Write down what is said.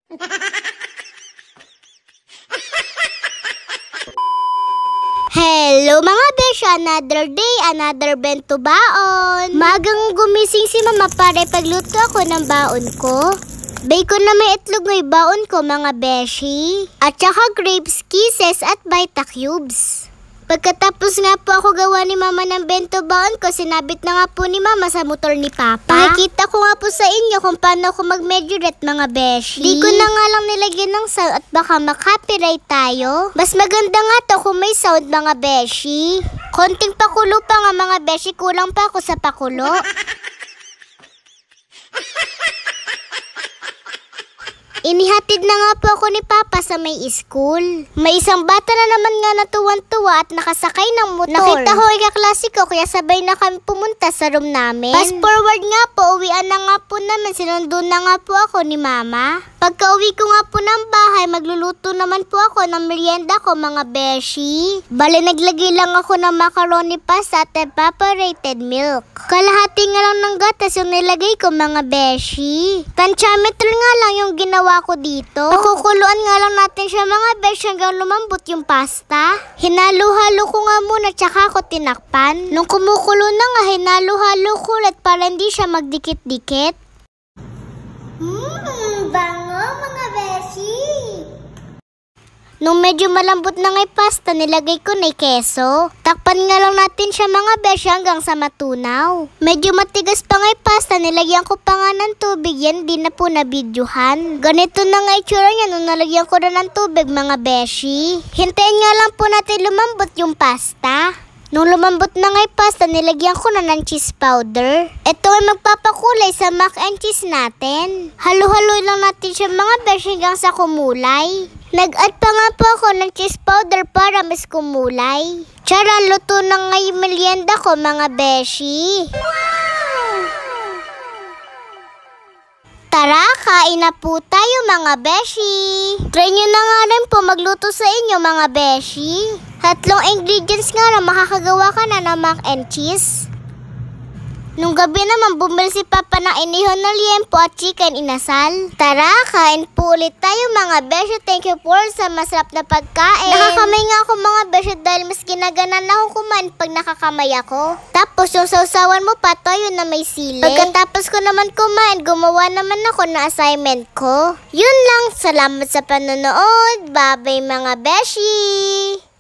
Hello mga besh! Another day, another bento baon. Magang gumising si mama para pagluto ako ng baon ko. Bacon na may itlog ng baon ko mga beshi. At saka grapes, kisses at Vita Cubes. Pagkatapos nga po ako gawa ni mama ng bento baon ko, sinabit na nga po ni mama sa motor ni papa. Pakikita ko nga po sa inyo kung paano ako mag-majorette mga beshi. Di ko na nga lang nilagyan ng sound at baka makopyright tayo. Mas maganda nga to kung may sound mga beshi. Konting pakulo pa nga mga beshi, kulang pa ako sa pakulo. Inihatid na nga po ako ni Papa sa may school. May isang bata na naman nga natuwan-tuwa at nakasakay ng motor. Nakita ko kaklase ko kaya sabay na kami pumunta sa room namin. Fast forward nga po, uwian na nga po namin. Sinundo na nga po ako ni Mama. Pagka uwi ko nga po ng bahay, magluluto naman po ako ng merienda ko mga beshi. Bale naglagay lang ako ng macaroni pasta at evaporated milk. Kalahati nga lang ng gatas yung nilagay ko mga beshi. Tantiameter nga lang yung ginawa ko dito. Pakukuluan nga lang natin siya mga besh hanggang lumambot yung pasta. Hinalo-halo ko nga muna tsaka ako tinakpan. Nung kumukulo na nga, hinalo-halo ko ulit para hindi siya magdikit-dikit. Bango mga beshi! Nung medyo malambot na nga yung pasta, nilagay ko na yung keso. Takpan nga lang natin siya mga beshi hanggang sa matunaw. Medyo matigas pa nga yung pasta, nilagyan ko pa nga ng tubig. Yan di na po nabidyuhan. Ganito na nga itsura niya nung nalagyan ko na ng tubig mga beshi. Hintayin nga lang po natin lumambot yung pasta. Nung lumambot na nga yung pasta, nilagyan ko na ng cheese powder. Ito ay magpapakulay sa mac and cheese natin. Halo-halo lang natin siya mga beshi hanggang sa kumulay. Nag-add pa nga po ako ng cheese powder para mas kumulay. Tara, luto na nga yung merienda ko mga beshi. Tara, kain na po tayo mga beshi. Try nyo na nga rin po magluto sa inyo mga beshi. 3 ingredients nga na makakagawa ka na ng mac and cheese. Nung gabi naman bumili si Papa ng inihon na liempo at chicken inasal. Tara, kain po ulit tayo mga beshi. Thank you for sa masarap na pagkain. Nakakamay nga ako mga beshi dahil mas ginaganan na akong kumain pag nakakamay ako. Tapos yung sausawan mo pa, toyo na may sili. Pagkatapos ko naman kumain, gumawa naman ako na assignment ko. Yun lang, salamat sa panonood. Bye-bye mga beshi!